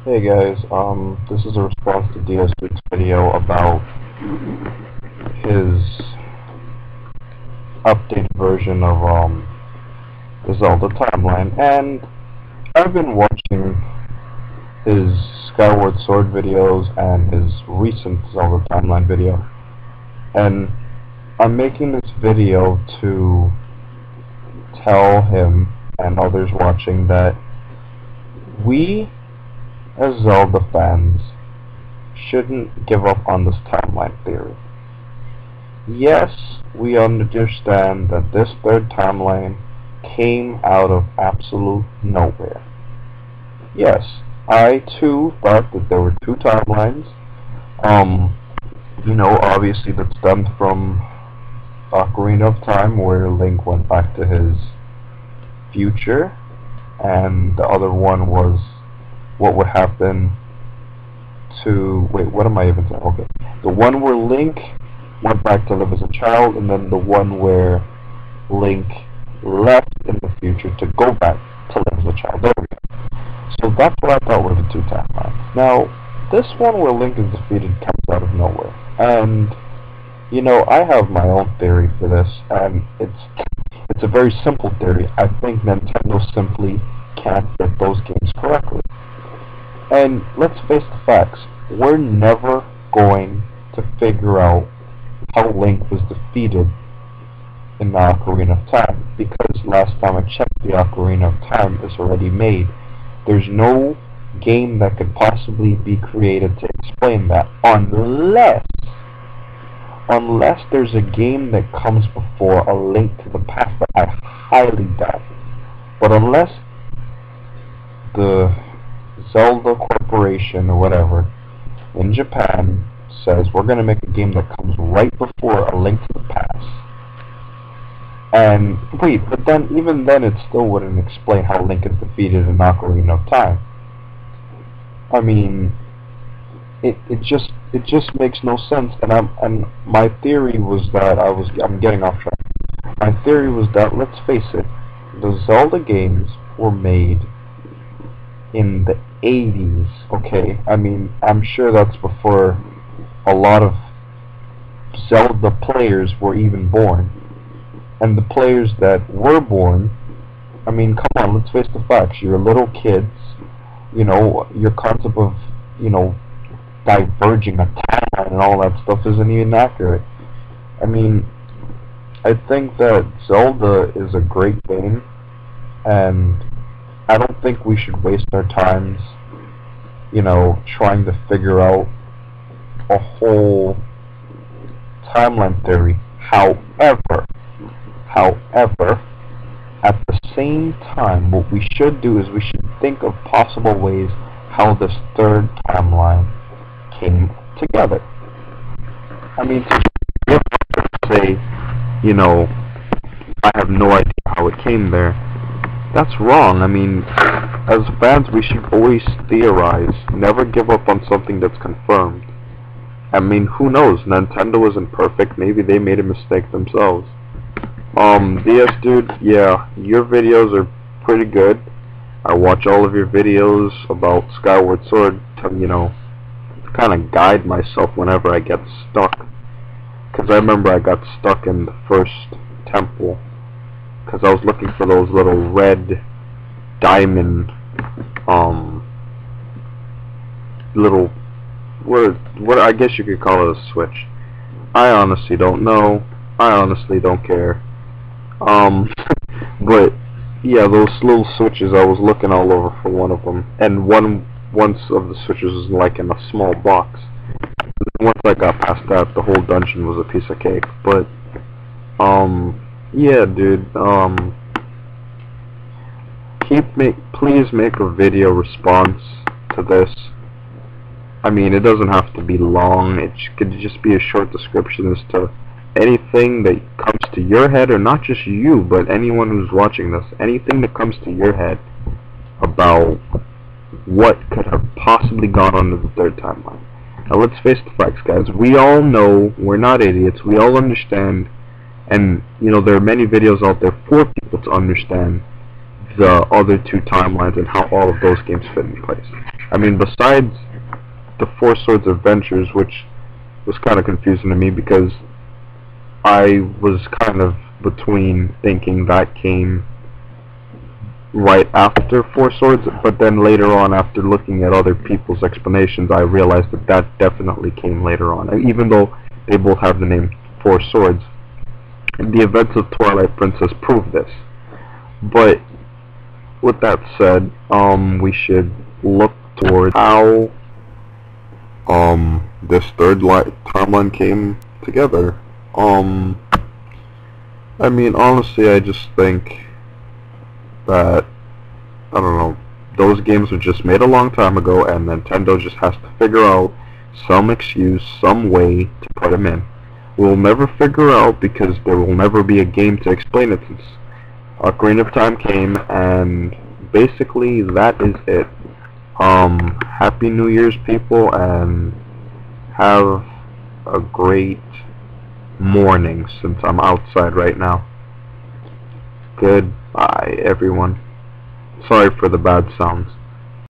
Hey guys, this is a response to dsdudes video about his updated version of the Zelda timeline, and I've been watching his Skyward Sword videos and his recent Zelda timeline video, and I'm making this video to tell him and others watching that we as Zelda fans shouldn't give up on this timeline theory. Yes, we understand that this third timeline came out of absolute nowhere. Yes, I too thought that there were two timelines. Obviously that stemmed from Ocarina of Time, where Link went back to his future, and the other one was what would happen to... Wait, what am I even saying? Okay. The one where Link went back to live as a child, and then the one where Link left in the future to go back to live as a child. There we go. So that's what I thought were the two timelines. Now, this one where Link is defeated comes out of nowhere. And, I have my own theory for this, and it's a very simple theory. I think Nintendo simply can't get those games correctly. And let's face the facts, we're never going to figure out how Link was defeated in the Ocarina of Time, because last time I checked, the Ocarina of Time is already made. There's no game that could possibly be created to explain that, unless there's a game that comes before A Link to the Past, but I highly doubt. But unless the Zelda Corporation or whatever in Japan says we're going to make a game that comes right before A Link to the Past, and wait, but then even then it still wouldn't explain how Link is defeated in Ocarina of Time. I mean, it just makes no sense. And my theory was that I'm getting off track. My theory was that, let's face it, the Zelda games were made in the 80s, okay? I mean, I'm sure that's before a lot of Zelda players were even born. And the players that were born, I mean, come on, let's face the facts. You're little kids, your concept of, diverging a timeline and all that stuff isn't even accurate. I mean, I think that Zelda is a great game, and I don't think we should waste our times, trying to figure out a whole timeline theory. However, at the same time, what we should do is we should think of possible ways how this third timeline came together. I mean, to say, I have no idea how it came there, that's wrong. I mean, as fans, we should always theorize, never give up on something that's confirmed. I mean, who knows? Nintendo isn't perfect. Maybe they made a mistake themselves. dsdude, yeah, your videos are pretty good. I watch all of your videos about Skyward Sword to, kind of guide myself whenever I get stuck. Because I remember I got stuck in the first temple, because I was looking for those little red diamond, little, what I guess you could call it a switch. I honestly don't know. I honestly don't care. But yeah, those little switches, I was looking all over for one of them, and once of the switches was like in a small box. Once I got past that, the whole dungeon was a piece of cake. But yeah, dude, please make a video response to this. I mean, it doesn't have to be long. It could just be a short description as to anything that comes to your head, or not just you, but anyone who's watching this. Anything that comes to your head about what could have possibly gone on in the third timeline. Now, let's face the facts, guys. We all know, we're not idiots. We all understand, and, there are many videos out there for people to understand the other two timelines and how all of those games fit in place. I mean, besides the Four Swords Adventures, which was kind of confusing to me because I was kind of between thinking that came right after Four Swords, but then later on, after looking at other people's explanations, I realized that that definitely came later on. And even though they both have the name Four Swords, the events of Twilight Princess prove this. But with that said, we should look toward how this third timeline came together. I mean, honestly, I just think that, I don't know, those games were just made a long time ago, and Nintendo just has to figure out some excuse, some way to put them in. We'll never figure out because there will never be a game to explain it since Ocarina of Time came, and basically that is it. Happy New Year's, people, and have a great morning since I'm outside right now. Goodbye, everyone. Sorry for the bad sounds.